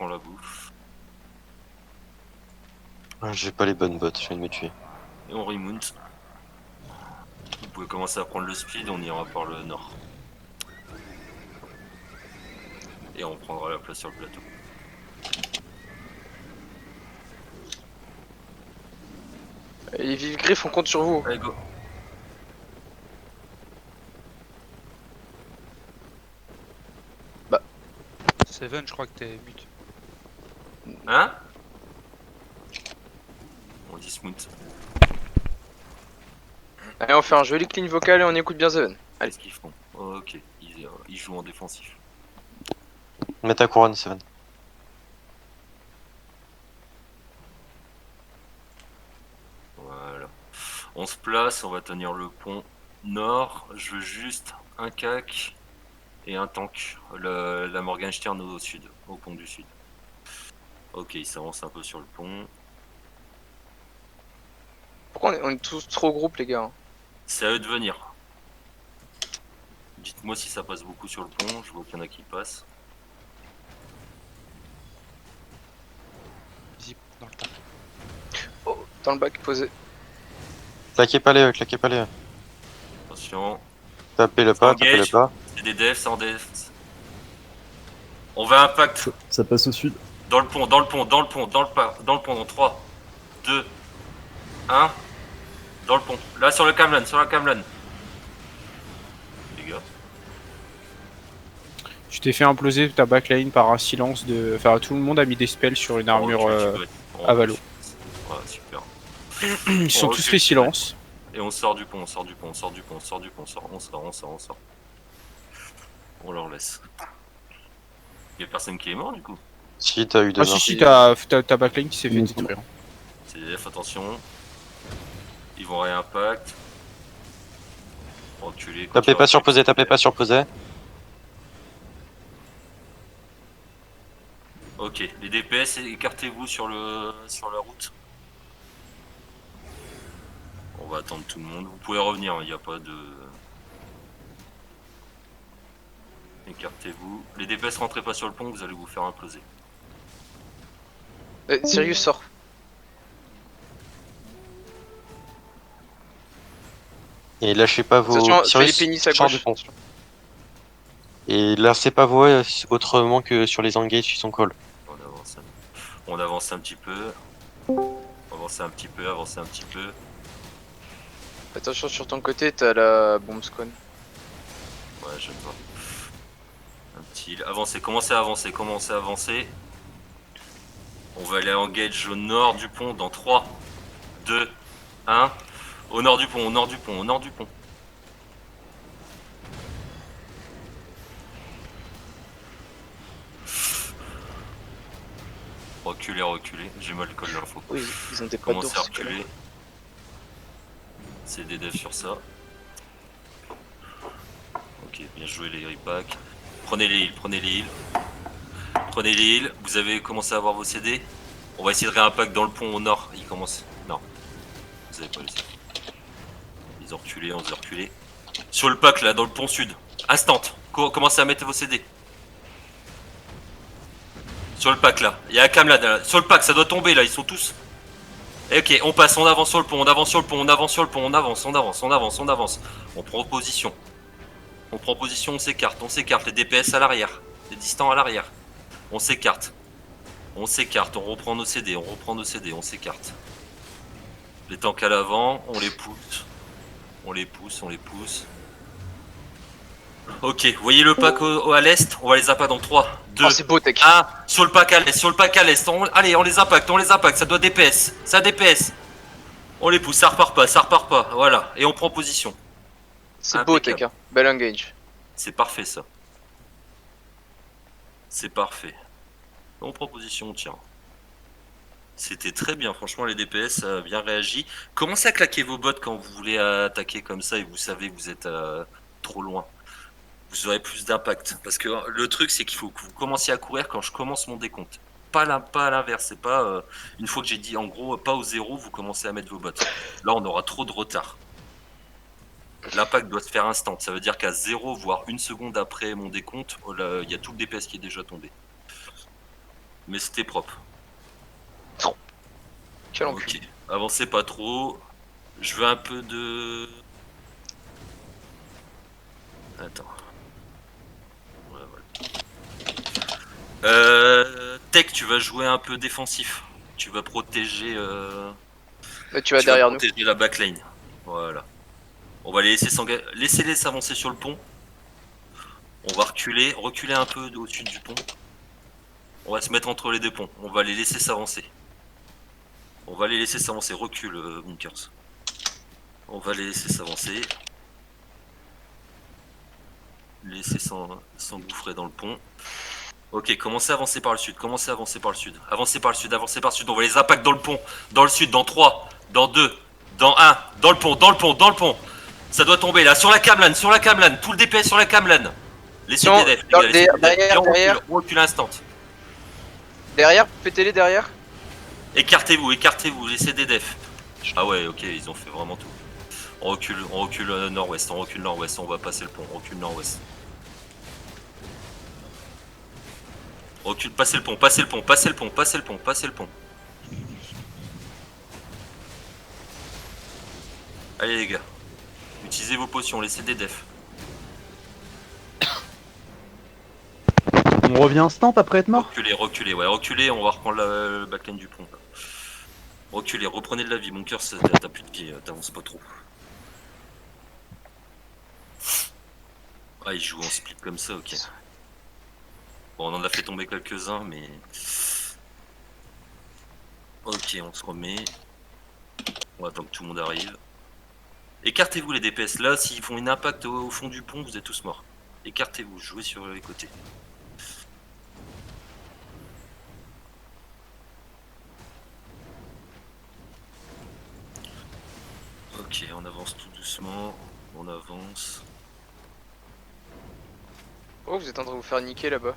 prends la bouffe. J'ai pas les bonnes bottes, je viens de me tuer. Et on remount. Vous pouvez commencer à prendre le speed, on ira par le nord. Et on prendra la place sur le plateau. Et les vives griffes, on compte sur vous. Allez, go. Seven, je crois que t'es mute. Hein? On dismount. Allez, on fait un joli clean vocal et on écoute bien Zeven. Allez. Qu'est-ce qu'ils font? Oh, ok, ils jouent en défensif. Mets ta couronne, Seven. Voilà. On se place, on va tenir le pont nord. Je veux juste un cac et un tank. La Morgenstern au sud, au pont du sud. Ok, il s'avance un peu sur le pont. Pourquoi on est tous trop groupe, les gars? C'est à eux de venir. Dites-moi si ça passe beaucoup sur le pont, je vois qu'il y en a qui passent. Visible dans le parc. Oh, dans le bac posé. Claquez pas les, claquez pas les. Attention, Tapez le pas, tapez le engage. pas. C'est des defs, sans defs. On va impact Ça passe au sud. dans le pont, dans le pont, dans le pont, dans le pont, dans 3, 2, 1. Dans le pont. Là, sur le Camlan, sur la Camlan. Les gars. Tu t'es fait imploser ta backline par un silence de. Enfin, tout le monde a mis des spells sur une armure à Valo. Ouais, super. Ils sont tous fait silence. Et on sort du pont, on sort du pont, on sort du pont, on sort du pont, on sort. On leur laisse. Y'a personne qui est mort du coup. Si, t'as eu deux Ah si morts. si, t'as ta backline qui s'est fait détruire. CDF, attention. Ils vont réimpact. Reculer. Tapez pas sur posé, tapez pas sur posé. Ok, les DPS, écartez-vous sur la route. On va attendre tout le monde. Vous pouvez revenir, il n'y a pas de... Écartez-vous. Les DPS, rentrez pas sur le pont, vous allez vous faire imploser. Sirius sort. Et lâchez pas vos... Attention, fais les Sirius, pénis à sors gauche. du pont. Et lancez pas vos autrement que sur les engages qui sont call. On avance un petit peu. Avancez un petit peu. Attention, sur ton côté, t'as la bombe spawn. Ouais, je vois. Un petit... Avancez, commencez à avancer. On va aller engage au nord du pont dans 3, 2, 1. Au nord du pont. Reculez. J'ai mal collé l'info. Oui, ils ont des pattes Commencez à d'ours. reculer. C'est des devs sur ça. Ok, bien joué les repacks. Prenez les heals. Vous avez commencé à avoir vos CD. On va essayer de réimpact dans le pont au nord. Il commence. Non. Vous avez pas les CD. Ils ont reculé, on s'est reculé. Sur le pack là, dans le pont sud. Instant. Commencez à mettre vos CD. Sur le pack là. Il y a un cam là. Sur le pack, ça doit tomber là. Ils sont tous. Et ok, on passe, on avance sur le pont, on avance. On prend position. On s'écarte. Les DPS à l'arrière. Les distants à l'arrière. On s'écarte. On reprend nos CD, on s'écarte. Les tanks à l'avant, on les pousse. Ok, vous voyez le pack à l'est? On va les impacter dans 3, 2, Oh, c'est beau, tech. 1. Sur le pack à l'est, allez, on les impacte, ça doit DPS. Ça DPS. On les pousse, ça repart pas, voilà. Et on prend position. C'est beau, tech. Hein. Bel engage. C'est parfait ça. C'est parfait. On prend position, tiens. C'était très bien, franchement les DPS a bien réagi. Commencez à claquer vos bottes quand vous voulez attaquer comme ça et vous savez que vous êtes trop loin. Vous aurez plus d'impact. Parce que le truc c'est qu'il faut que vous commenciez à courir quand je commence mon décompte. Pas à l'inverse, c'est pas une fois que j'ai dit en gros pas au 0, vous commencez à mettre vos bottes. Là on aura trop de retard. L'impact doit se faire instant, ça veut dire qu'à 0 voire 1 seconde après mon décompte, il y a tout le DPS qui est déjà tombé. Mais c'était propre. Quel enculé. Ok. Avancez pas trop. Je veux un peu de... Attends. Ouais, voilà. Tech, tu vas jouer un peu défensif. Tu vas protéger... Mais tu vas derrière nous. protéger la backline. Voilà. On va les laisser s'engager. Laissez-les s'avancer sur le pont. On va reculer. Reculer un peu au-dessus du pont. On va se mettre entre les deux ponts. On va les laisser s'avancer. On va les laisser s'avancer. Recule, Bunkers. On va les laisser s'avancer. Laisser s'engouffrer dans le pont. Ok, commencez à avancer par le sud. Commencez à avancer par le sud. Avancez par le sud, avancez par le sud. On va les impacts dans le pont. Dans le sud, dans 3, dans 2, dans 1. Dans le pont, dans le pont, dans le pont. Ça doit tomber là. Sur la Camlan, sur la Camlan. Tout le DPS sur la Camlan. Laissez Non, des defs, les gars, laissez des defs. Et derrière. on recule instant. Derrière, pétez-les derrière. Écartez-vous, écartez-vous. Laissez des defs. Ah ouais, ok, ils ont fait vraiment tout. On recule nord-ouest, on recule nord-ouest, on va passer le pont, on recule nord-ouest. Recule, passez le pont, passez le pont, passez le pont, passez le pont, passez le pont. Allez les gars, utilisez vos potions, laissez des defs. On revient instant après être mort. Reculez, reculez, ouais, reculez, on va reprendre le backline du pont. Reculez, reprenez de la vie, mon cœur, t'as plus de vie, t'avances pas trop. Ah, il joue en split comme ça, ok. Bon, on en a fait tomber quelques-uns, mais... Ok, on se remet. On attend que tout le monde arrive. Écartez-vous les DPS, là, s'ils font une impact au fond du pont, vous êtes tous morts. Écartez-vous, jouez sur les côtés. Ok, on avance tout doucement, on avance. Oh, vous êtes en train de vous faire niquer là-bas.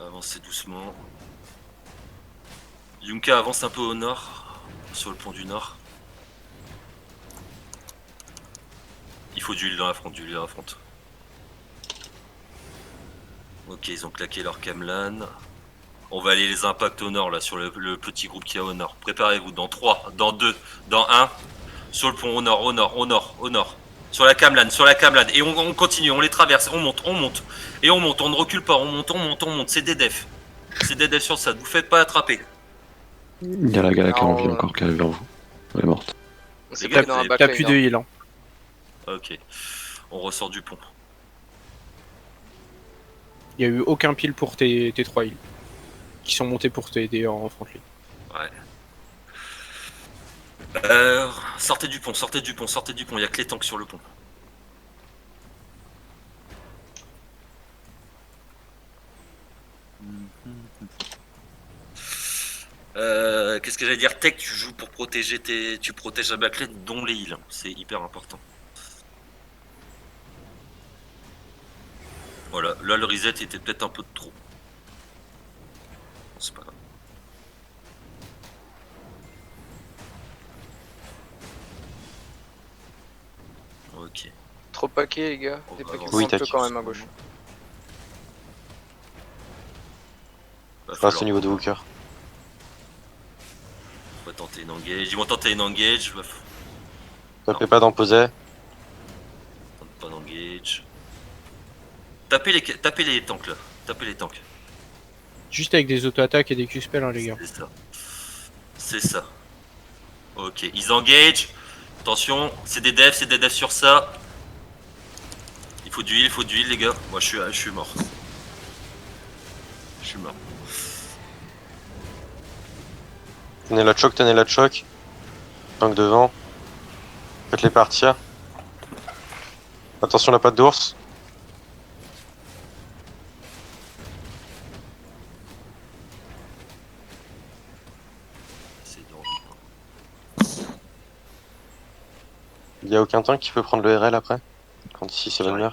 Avancez doucement. Yunka avance un peu au nord, sur le pont du nord. Il faut du heal dans la fronte, du heal dans la fronte. Ok, ils ont claqué leur Camlan. On va aller les impacts au nord, là, sur le petit groupe qu'il y a au nord. Préparez-vous, dans 3, dans 2, dans 1. Sur le pont, au nord, au nord, au nord, au nord. Sur la Camlan, sur la Camlan. Et on continue, on les traverse, on monte, on monte. Et on monte, on ne recule pas, on monte, on monte, on monte. C'est des defs. C'est des defs sur ça, ne vous faites pas attraper. Il y a la gala qui a Non, envie encore qui arrive vers vous. Elle est morte. On s'est Les gars, pris dans un t'as T'as backline. plus de heal. Hein. Ok, on ressort du pont. Il y a eu aucun pile pour tes 3 heals. Qui sont montés pour t'aider en frontline. Ouais. Sortez du pont, sortez du pont, sortez du pont. Il n'y a que les tanks sur le pont. Qu'est-ce que j'allais dire? Tech, tu joues pour protéger tu protèges la backline, dont les heals. C'est hyper important. Voilà, là le reset était peut-être un peu de trop. C'est pas grave. Ok. Trop paquet, les gars. On Des va paquets avancer. Oui, un peu t'as quand même à gauche. Va Reste falloir- au niveau de Hooker. On va tenter une engage. Ils vont tenter une engage. Tapez pas dans poser. Tente pas d'engage. Tapez les tanks là. Tapez les tanks. Juste avec des auto-attaques et des Q-spells, hein, les gars. C'est ça. C'est ça. Ok, ils engage. Attention, c'est des devs sur ça. Il faut du heal, les gars. Moi je suis mort. Je suis mort. Tenez la choc, tenez la choc. Tank devant. Faites-les partir. Attention la patte d'ours. C'est dangereux. Il y a aucun tank qui peut prendre le RL après. Quand ici c'est J'arrive.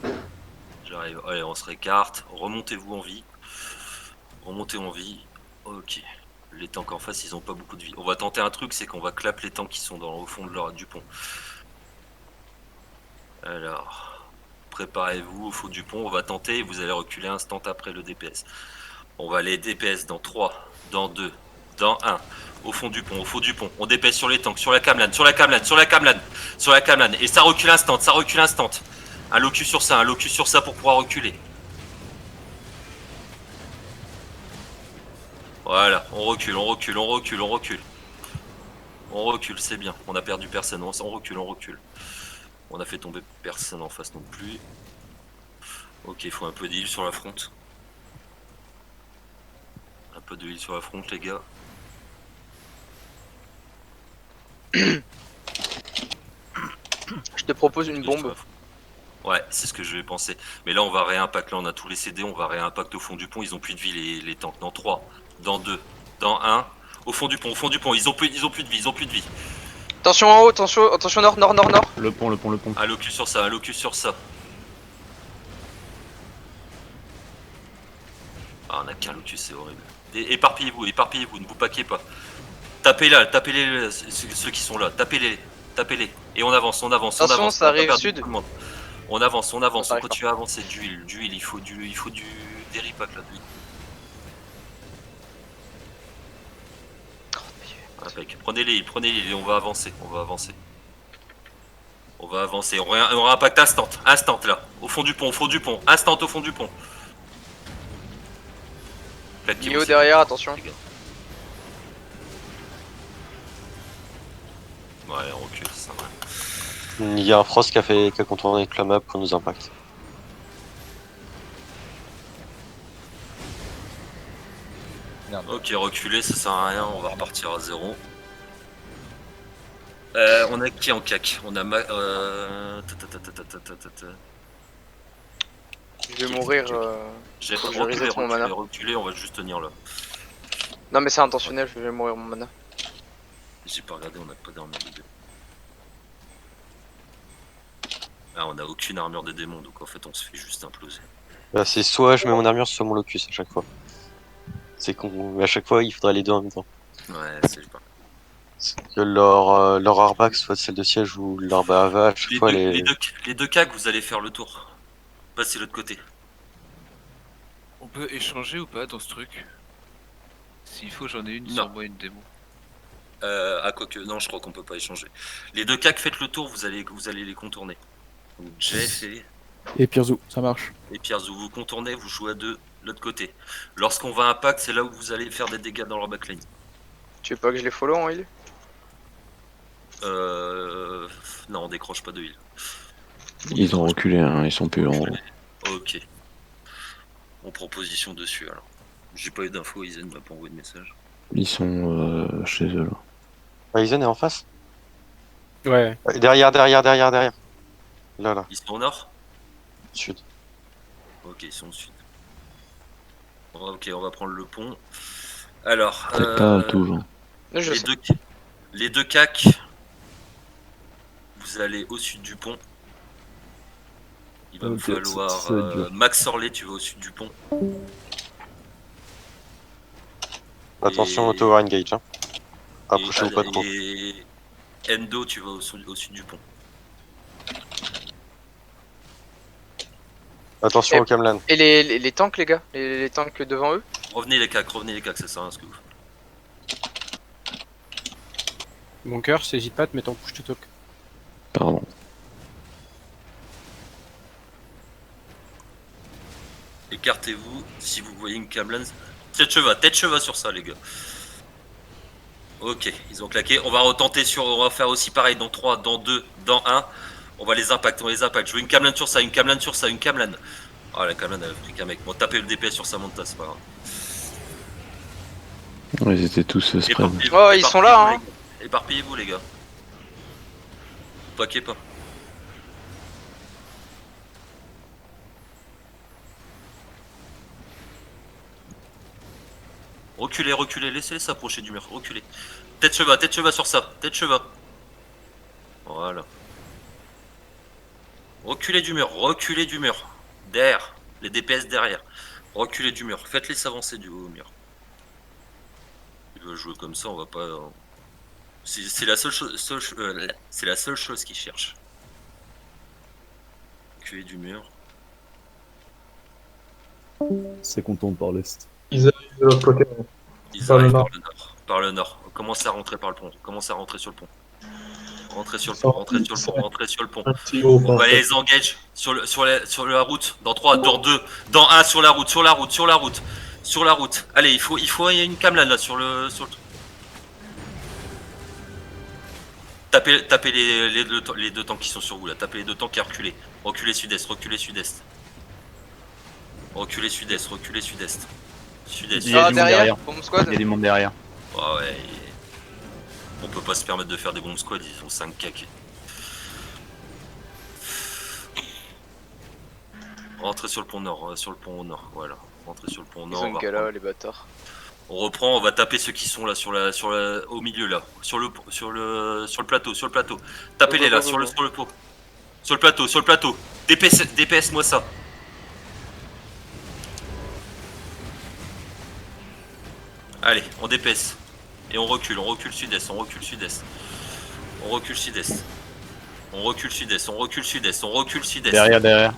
Valmer. J'arrive. Allez, on se récarte. Remontez-vous en vie. Remontez en vie. Ok. Les tanks en face, ils ont pas beaucoup de vie. On va tenter un truc, c'est qu'on va clap les tanks qui sont au fond du pont. Alors, préparez-vous au fond du pont, on va tenter et vous allez reculer instant après le DPS. On va aller DPS dans 3, dans 2, dans 1. Au fond du pont, on DPS sur les tanks, sur la camelane, sur la camelane, et ça recule instant, Un locus sur ça pour pouvoir reculer. Voilà, on recule. On recule, c'est bien. On a perdu personne, on recule. On a fait tomber personne en face non plus. Ok, il faut un peu d'huile sur la fronte. Un peu d'huile sur la fronte, les gars. Je te propose une bombe. Ouais, c'est ce que je vais penser. Mais là, on va réimpact. Là, on a tous les CD, on va réimpact au fond du pont. Ils ont plus de vie, les tanks. Dans 3, dans 2, dans 1. Au fond du pont. Ils ont plus de vie. Attention en haut, attention nord. Le pont. Un locus sur ça. Ah, on a qu'un locus, c'est horrible. Éparpillez-vous, ne vous paquez pas. Tapez-les, ceux qui sont là. Tapez-les. Et on avance. Attention, ça arrive sud. On avance, on Ça arrive continue à avancer. D'huile, il faut des ripacs là. Impec. Prenez les îles et on va avancer. On réimpact instant là. Au fond du pont. Instant au fond du pont. Nio derrière, attention. Les gars. Ouais, on recule, ça va. Il y a un Frost qui a contourné avec la map pour nous impact. Ok, reculer, ça sert à rien, on va repartir à 0. On a qui en cac? On a Je vais mourir. J'ai faut que je reset mon mana. reculer, on va juste tenir là. Non mais c'est intentionnel, je vais mourir mon mana. J'ai pas regardé, on n'a pas d'armure de démons. Ah, on a aucune armure des démons, donc en fait on se fait juste imploser. Bah, c'est soit je mets mon armure, soit mon locus à chaque fois. C'est con, à chaque fois il faudrait les deux en même temps. Ouais, c'est pas. Que leur arbac, soit celle de siège ou leur bava, à chaque fois Les deux cacs, vous allez faire le tour. Passez l'autre côté. On peut échanger ou pas dans ce truc? S'il faut, j'en ai une Non. sur moi, une démon. Quoique, non, je crois qu'on peut pas échanger. Les deux cacs, faites le tour, vous allez les contourner. Donc Jeff Et Pirzou, ça marche. et Pierzou, vous contournez, vous jouez à deux de l'autre côté. Lorsqu'on va impact, c'est là où vous allez faire des dégâts dans leur backline. Tu veux pas que je les follow en heal? Non, on décroche pas de heal. Ils ont reculé, hein, ils sont plus en haut. Ok. On prend position dessus alors. J'ai pas eu d'infos, Isen m'a pas envoyé de message. Ils sont chez eux là. Ryzen est en face. Ouais. Derrière. Là. Ils sont au nord? Sud. Ok, ils sont au sud. Ok, on va prendre le pont. Alors, C'est pas tout, hein. Je sais. les deux cacs, vous allez au sud du pont. Il va me Ok, falloir... ça va être dur. Max Orlé, tu vas au sud du pont. Attention Et- au tower engage. Hein. Approchez-vous pas trop. Et Endo, tu vas au sud du pont. Attention Et- au Camlan. Et les tanks, les gars? Les tanks devant eux? Revenez les cacs, ça sert à rien ce que vous faites. Mon cœur, saisis pas, te mettre en push to talk. Pardon. Écartez-vous si vous voyez une Camlan. Tête cheva sur ça, les gars. Ok, ils ont claqué. On va faire aussi pareil dans 3, dans 2, dans 1. On va les impacter. Je veux une Camlan sur ça, une Camlan. Ah, la Camlan, elle a pris qu'un mec. Bon, tapez le DPS sur sa monta, c'est pas grave. Ils étaient tous spread. Éparpillez-vous, Oh, ils sont là, hein. Éparpillez-vous, les gars. Paquez pas. Reculez, laissez-les s'approcher du mur, reculez. Tête cheva sur ça, Voilà. Reculez du mur. Derrière, les DPS derrière. Reculez du mur, faites-les s'avancer du haut au mur. Il veut jouer comme ça, on va pas... C'est la seule chose qu'ils cherchent. reculer du mur. C'est qu'on tombe par l'est. Ils arrivent de l'autre côté. Ils Par le arrivent nord. par le nord. Par le nord. Commencez à rentrer par le pont. Commencez à rentrer sur le pont. Rentrez sur le pont, rentrez sur le pont, rentrez sur le pont. Un petit haut, On va aller les engage sur la route. Dans 3, dans 2, dans 1, sur la route, sur la route, sur la route. Sur la route. Allez, il faut y a une camelane là sur le. Tapez les deux tanks qui sont sur vous là. Tapez les deux tanks et reculez. Reculez sud-est, reculez sud-est. Reculez sud-est, reculez sud-est. Sud-est. Ah, du monde derrière, derrière. bombe squad. Il y a du monde derrière. Ah ouais. On peut pas se permettre de faire des bombes squad, ils ont 5 cacs. Rentrez sur le pont nord, sur le pont au nord, voilà. Rentrez sur le pont Ils nord. ont On une va gala, reprendre. les bâtards. On reprend, on va taper ceux qui sont là au milieu là, sur le plateau. Tapez-les là, sur le pot. Sur le plateau. DPS moi ça. Allez, on DPS. Et on recule sud-est, on recule sud-est. On recule sud-est. On recule sud-est, on recule sud-est, on recule sud-est. Derrière.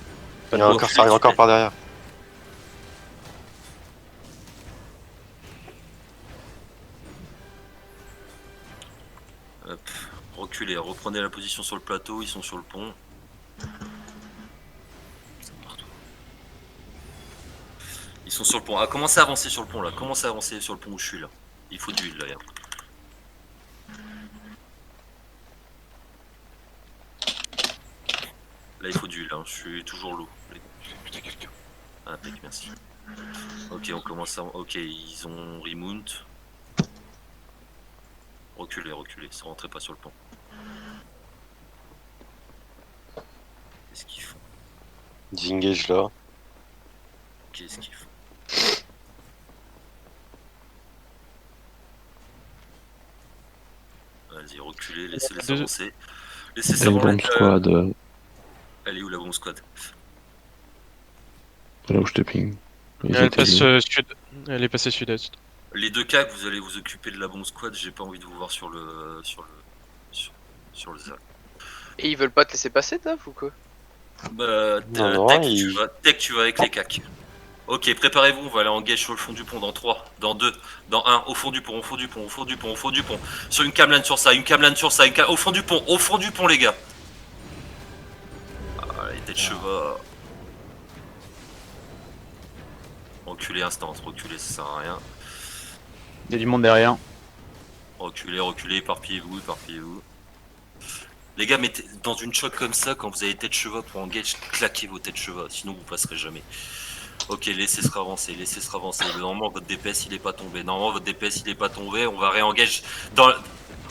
Il y a encore, ça arrive encore par derrière. Hop, reculez, reprenez la position sur le plateau, ils sont sur le pont. Ils sont sur le pont. Ah, commencez à avancer sur le pont là, commencez à avancer sur le pont où je suis là. Il faut de l'huile là. Là il faut de l'huile, hein. Je suis toujours lourd. Putain, quelqu'un. Ah, mec, merci. Ok, on commence à... Ok, ils ont remount. Reculez, rentrez pas sur le pont. Qu'est-ce qu'ils font? Disengage là. Qu'est-ce qu'ils font? Vas-y, reculez, laissez-les avancer. Laissez Une bombe squad Elle est où la bombe squad? là où je te ping. Ils Elle étaient passe là. sud. Elle est passée sud-est. Les deux cas, vous allez vous occuper de la bombe squad, j'ai pas envie de vous voir sur le ZAC. Et ils veulent pas te laisser passer, Dave, ou quoi? Bah, Non, tech, tu vas avec les cacs. Ok, préparez-vous, on va aller en gage sur le fond du pont dans 3, dans 2, dans 1, au fond du pont. Sur une camelane sur ça, au fond du pont, les gars. Ah, les têtes chevaux. Reculez instant, reculez, ça sert à rien. Il y a du monde derrière. Reculez, éparpillez-vous. Les gars, mettez dans une choc comme ça, quand vous avez tête chevaux pour engage, claquez vos têtes chevaux, sinon vous passerez jamais. Ok, laissez se ravancer. Normalement, votre DPS il est pas tombé. On va réengage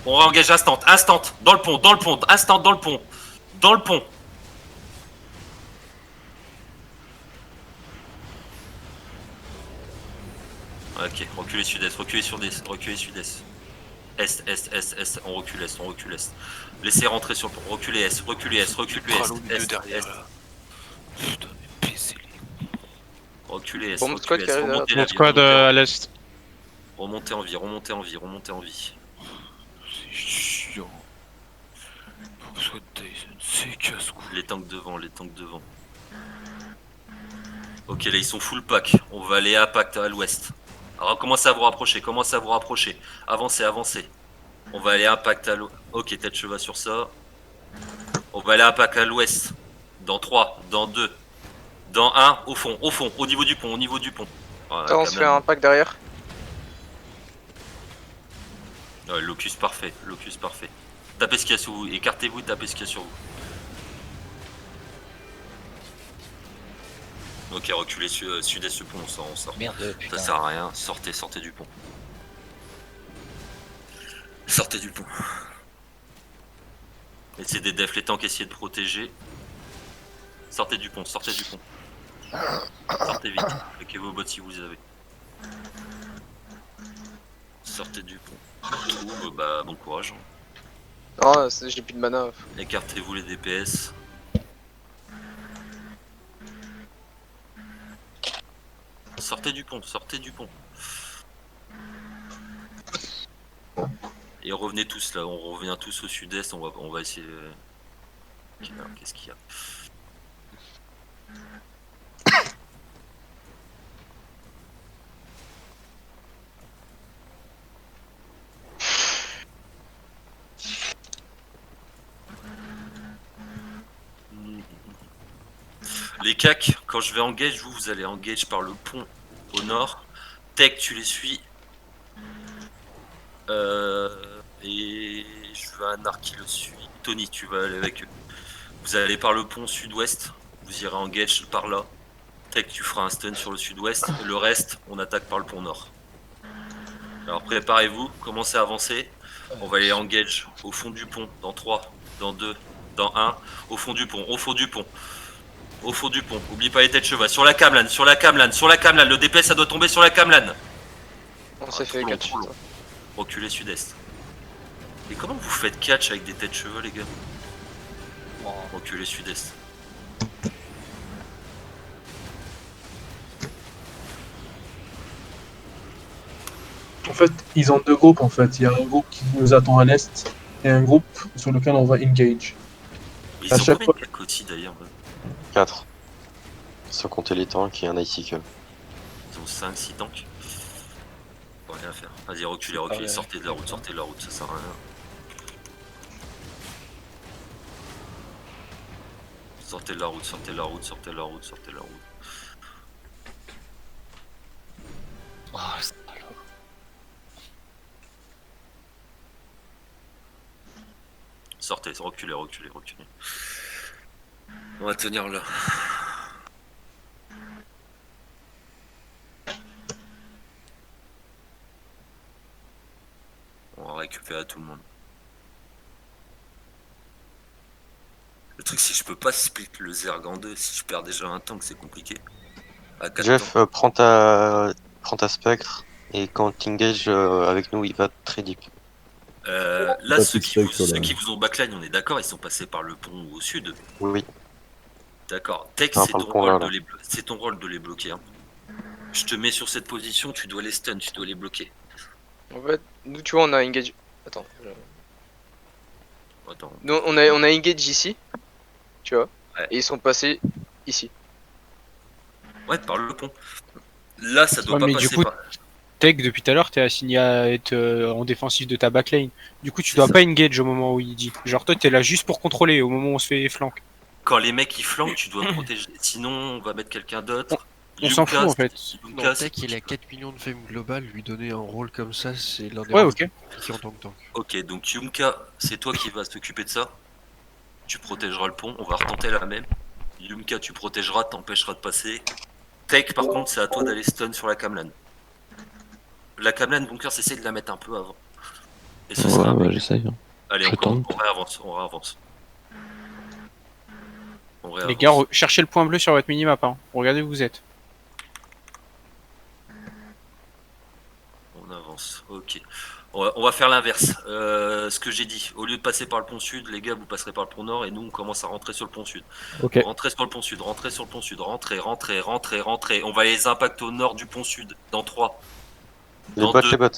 on réengage instant, dans le pont, instant dans le pont. Ok, reculez sud-est. Est, on recule est. Laissez rentrer sur le pont, reculez est. Pralou, les deux derrière là. Putain, mais baissez-les. Reculez est. Bombe squad qui arrive derrière. Bombe squad à l'est. Remontez en vie. C'est chiant. Bombe squad Tyson, c'est casse-cou. Les tanks devant. Ok, là ils sont full pack. On va aller à Pact à l'ouest. Alors commencez à vous rapprocher. Avancez. On va aller à Pact à l'ouest. Ok, tête cheval sur ça. On va aller à Pact à l'ouest. Dans 3, dans 2, dans 1, au fond, au niveau du pont. Voilà, On se fait un pack derrière. Ouais, locus parfait. Tapez ce qu'il y a sur vous, écartez-vous, tapez ce qu'il y a sur vous. Ok, reculez sud-est ce pont, on sort. Merde, putain. Ça sert à rien, sortez du pont. Essayez des defs, les tanks, essayez de protéger. Sortez du pont. Sortez vite, bloquez vos bots si vous avez. Sortez du pont. Bah bon courage. Non, j'ai plus de mana. Écartez-vous les DPS. Sortez du pont. Et revenez tous là, on revient tous au sud-est, on va essayer... Qu'est-ce qu'il y a? Les cacs, quand je vais engage, vous allez engage par le pont au nord. Tech, tu les suis. Et je veux un arc qui le suit. Tony, tu vas aller avec eux. Vous allez par le pont sud-ouest. Vous irez engage par là. Tech, tu feras un stun sur le sud-ouest. Le reste, on attaque par le pont nord. Alors préparez-vous, commencez à avancer. On va aller engage au fond du pont, dans 3, dans 2, dans 1. Au fond du pont, au fond du pont. Au fond du pont, oublie pas les têtes cheval. Sur la Camlan, sur la Camlan, sur la Camlan. Le DPS, ça doit tomber sur la Camlan. On s'est fait catch. Reculez sud-est. Et comment vous faites catch avec des têtes cheveux, les gars? Reculez sud-est. En fait, ils ont deux groupes en fait. Il y a un groupe qui nous attend à l'est et un groupe sur lequel on va engage. Ils À ont chaque combien fois- de Lakoti d'ailleurs? 4. Sans compter les tanks et un icicle. Ils ont 5-6 tanks. Faut rien faire. Vas-y, reculez, reculez, ouais. sortez de la route, sortez de la route, ça sert à rien. Sortez de la route, sortez de la route, sortez de la route, sortez de la route. Sortez, reculez, reculez, reculez. On va tenir là. On va récupérer tout le monde. Le truc c'est que je peux pas split le Zerg en deux. Si je perds déjà un tank, c'est compliqué. À 4 Jeff, tanks. prends ta spectre. Et quand t'engages avec nous, il va très deep. Là, Pas ceux de qui, spectre, ceux là. qui vous ont backline, on est d'accord, ils sont passés par le pont au sud. Oui, oui. D'accord. Tech, Ah, c'est par ton, le pont, là, rôle là. de les c'est ton rôle de les bloquer. Hein. Je te mets sur cette position, tu dois les stun, tu dois les bloquer. En fait, nous tu vois, on a engage. Attends. Attends. Nous on a engage ici. Tu vois. Ouais. Et ils sont passés ici. Ouais, par le pont. Là, ça doit Ouais, pas mais du passer coup, par... Tech, depuis tout à l'heure, t'es assigné à être en défensif de ta backline. Du coup, tu C'est dois ça. pas engage au moment où il dit. Genre, toi, t'es là juste pour contrôler au moment où on se fait flank. Quand les mecs ils flanquent, tu dois protéger. Sinon, on va mettre quelqu'un d'autre. On s'en Yumka, fout en fait. Yumka, Non, c'est Tech, il a 4 millions de fame global, lui donner un rôle comme ça, c'est l'un des Ouais, rôles ok. compliqués en tant que tank. Ok, donc Yumka, c'est toi qui vas s'occuper de ça. Tu protégeras le pont, on va retenter la même. Yumka, tu protégeras, t'empêcheras de passer. Tech, par contre, c'est à toi d'aller stun sur la Camlan. La Camlan, Bunker, essaye de la mettre un peu avant. Et ce sera Ouais, un bah mec. j'essaye. Allez, je on tente. réavance, on réavance. On réavance. Les gars, cherchez le point bleu sur votre minimap. Hein. Regardez où vous êtes. On avance, ok. On va faire l'inverse. Ce que j'ai dit, au lieu de passer par le pont sud, les gars, vous passerez par le pont nord et nous, on commence à rentrer sur le pont sud. Ok. Rentrez sur le pont sud, rentrez sur le pont sud, rentrez, rentrez, rentrez, rentrez. On va les impacter au nord du pont sud, dans 3, Les dans bots, 2, les bots.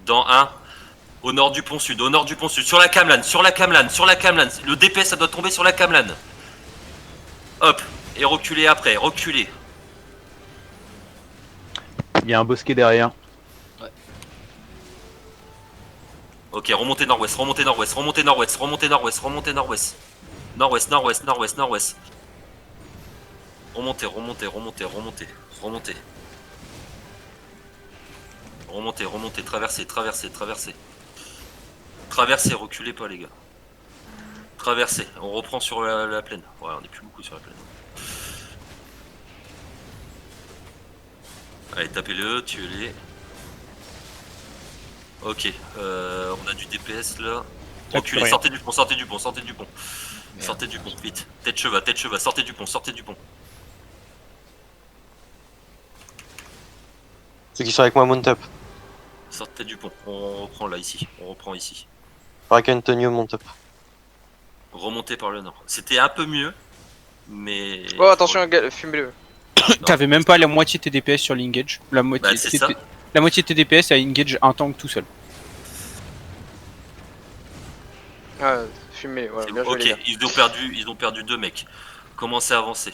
dans 1. Au nord du pont sud, au nord du pont sud, sur la Camlan, sur la Camlan, sur la Camlan. Le DPS, ça doit tomber sur la Camlan. Hop, et reculez après, reculez. Il y a un bosquet derrière. Ok, remontez nord-ouest, remontez nord-ouest, remontez nord-ouest, remontez nord-ouest, remontez nord-ouest. Nord-ouest, nord-ouest, nord-ouest, nord-ouest. Remontez, remontez, remontez, remontez, remontez. Remontez, remontez, traversez, traversez, traversez. Traversez, reculez pas les gars. Traversez, on reprend sur la plaine. Ouais, on est plus beaucoup sur la plaine. Allez, tapez-le, tuez-les. Ok, on a du DPS là. Reculez, rien. sortez du pont, sortez du pont, sortez du pont. Sortez du pont, vite. Tête cheval, sortez du pont, sortez du pont. Ceux qui sont avec moi, mount up. Sortez du pont, on reprend là, ici. On reprend ici. Pareil Antonio, mount up. Remontez par le nord. C'était un peu mieux, mais... Oh, attention, fumez-le. T'avais même pas la moitié de tes DPS sur l'engage. La moitié, Bah, c'est ça. la moitié de tes DPS a engage un tank tout seul. Ah, fumez, voilà, C'est bien bon. joué les Ok, gars. ils ont perdu 2 mecs. Commencez à avancer.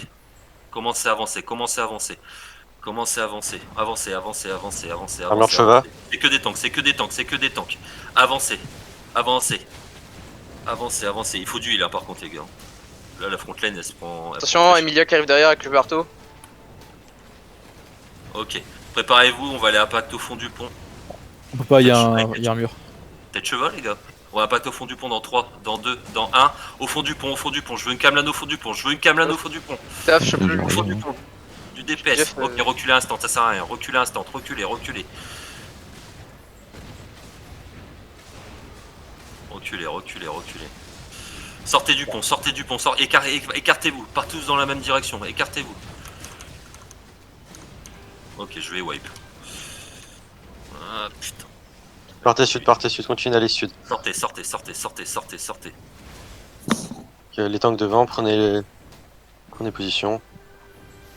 Commencez à avancer, commencez à avancer. Commencez à avancer, avancez, avancez, avancez, avancez, Armure de avancez. cheval. C'est que des tanks, c'est que des tanks, c'est que des tanks. Avancez, avancez. Avancez, avancez. Il faut du heal hein, par contre les gars. Là la front line elle se prend... elle Attention, prend- Emilia qui arrive derrière avec le marteau. Ok. Préparez-vous, on va aller impact au fond du pont. On peut pas, il y a un mur. Tête cheval les gars. On va impact au fond du pont dans 3, dans 2, dans 1. Au fond du pont, au fond du pont. Je veux une camelane au fond du pont. Je veux une camelane au fond du pont. Taf, je sais plus. Au fond du pont. Du DPS. Jeff, Ok, reculez instant, ça sert à rien. Reculez instant, reculez, reculez. Reculez, reculez, reculez. Sortez du pont, écartez-vous. Pas tous dans la même direction, écartez-vous. Ok, je vais wipe. Ah putain. Partez sud, continuez d'aller sud. Sortez, sortez, sortez, sortez, sortez, sortez. Les tanks devant, prenez position.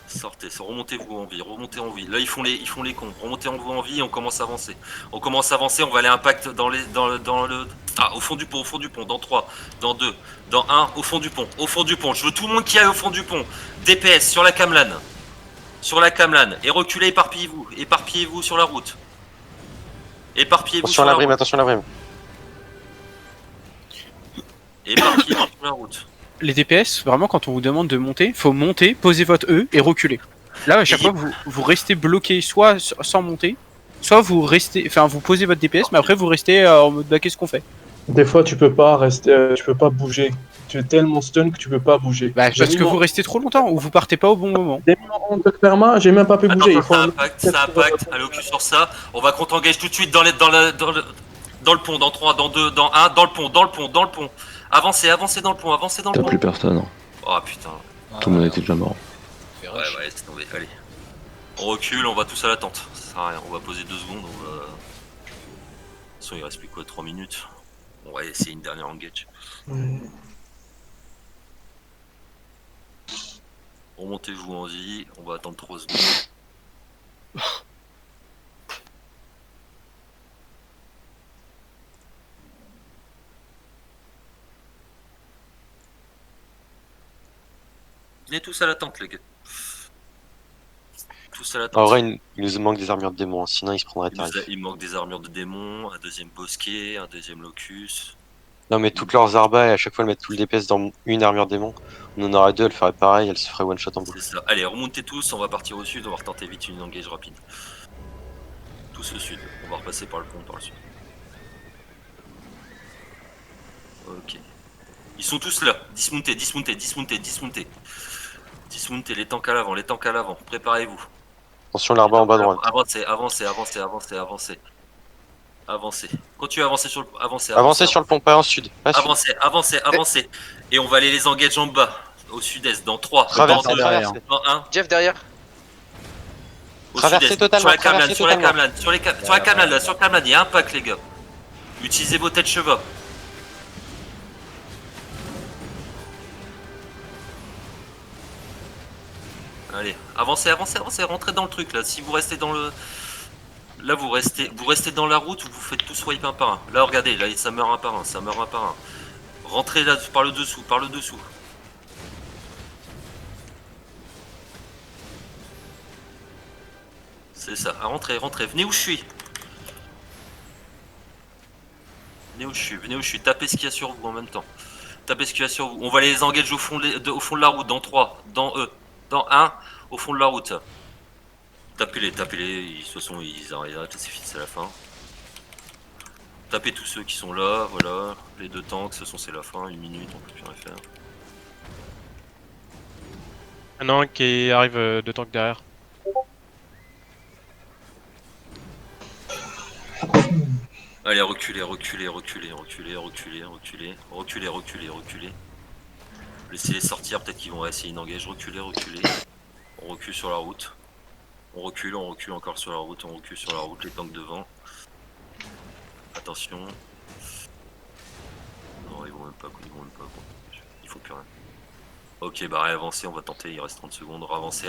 Sortez, remontez-vous en vie, remontez en vie. Là ils font les cons. Remontez en vous en vie et on commence à avancer. On commence à avancer, on va aller impact dans le. Ah au fond du pont, dans 3, dans 2, dans 1, au fond du pont. Je veux tout le monde qui aille au fond du pont. DPS sur la camelane. Sur la camelane. Et reculez, éparpillez-vous sur la route. Éparpillez-vous Attention à la brime, attention à la brime. Éparpillez-vous sur la route. Les DPS, vraiment, quand on vous demande de monter, faut monter, poser votre E et reculer. Là, à chaque fois, vous restez bloqué, soit sans monter, soit vous restez, enfin, vous posez votre DPS, mais après, vous restez en mode bah, qu'est-ce qu'on fait? Des fois, tu peux pas rester, tu peux pas bouger. Tu es tellement stun que tu peux pas bouger. Bah, parce que vous restez trop longtemps ou vous partez pas au bon moment. J'ai mis mon Doc Perma, j'ai même pas pu bouger. Il faut Ça impacte, allez au cul sur ça. On va contre-engage tout de suite dans le pont, dans 3, dans 2, dans 1, dans le pont. Avancez dans le pont, T'as plus personne. Oh putain. Tout le monde était déjà mort. Ouais, c'est tombé, allez. On recule, on va tous à la tente. Ça sert à rien, on va poser 2 secondes, on va... De toute façon, il reste plus quoi, 3 minutes. On va essayer une dernière engage. Remontez-vous en vie, on va attendre 3 secondes. Venez tous à la tente les gars. Tous à la tente. En vrai, il nous manque des armures de démons, sinon il se prendrait tarif. Il manque des armures de démons, un deuxième bosquet, un deuxième locus. Non mais toutes leurs arbas et à chaque fois elles mettent tout le DPS dans une armure démon. On en aurait 2, elle ferait pareil, elle se ferait one shot en boucle. C'est ça. Allez, remontez tous, on va partir au sud, on va retenter vite une engage rapide. Tous au sud, on va repasser par le pont par le sud. Ok. Ils sont tous là, dismontez. Dismontez, les tanks à l'avant, préparez-vous. Attention l'arbre en bas à droite. Avancez. Continuez à avancer sur le... Avancez sur le pont, pas en sud. Pas sud. Avancez. Et on va aller les engager en bas, au sud-est, dans 3, Traversez, dans 2, traversez. dans 1. Jeff derrière. Au Traversez sud-est, totalement, sur la camelane, traversez totalement. sur la camelane, il y a un pack les gars. Utilisez vos têtes chevaux. Allez, avancez, rentrez dans le truc là. Si vous restez dans le... Là vous restez dans la route ou vous faites tous swipe un par un. Là regardez, là ça meurt un par un, Rentrez là par le dessous. C'est ça, rentrez, venez où je suis. Venez où je suis, tapez ce qu'il y a sur vous en même temps. On va les engager au fond de la route, dans 3, dans 1, au fond de la route. Tapez-les, de toute façon ils arrêtent, c'est fini, c'est la fin. Tapez tous ceux qui sont là, voilà. Les 2 tanks, de toute façon c'est la fin, 1 minute, on peut plus rien faire. Un qui arrive de tank derrière. Allez, reculez. Laissez-les sortir, peut-être qu'ils vont essayer une engage, reculez. On recule sur la route. On recule encore sur la route, les tanks devant. Attention. Non, ils vont même pas. Il faut plus rien. Ok, bah avancez, on va tenter, il reste 30 secondes. Avancer.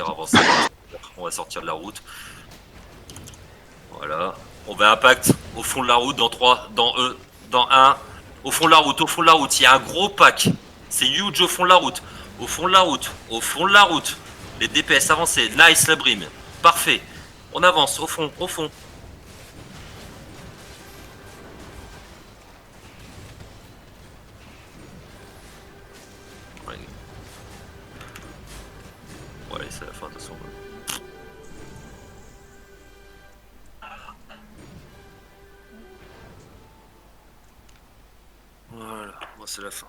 On va sortir de la route. Voilà. On va impact au fond de la route, dans 3, dans 1. Au fond de la route, il y a un gros pack. C'est huge au fond de la route. Les DPS avancés. Nice la brime. Parfait. On avance au fond, au fond. Ouais, ouais c'est la fin de toute façon. Voilà, moi c'est la fin.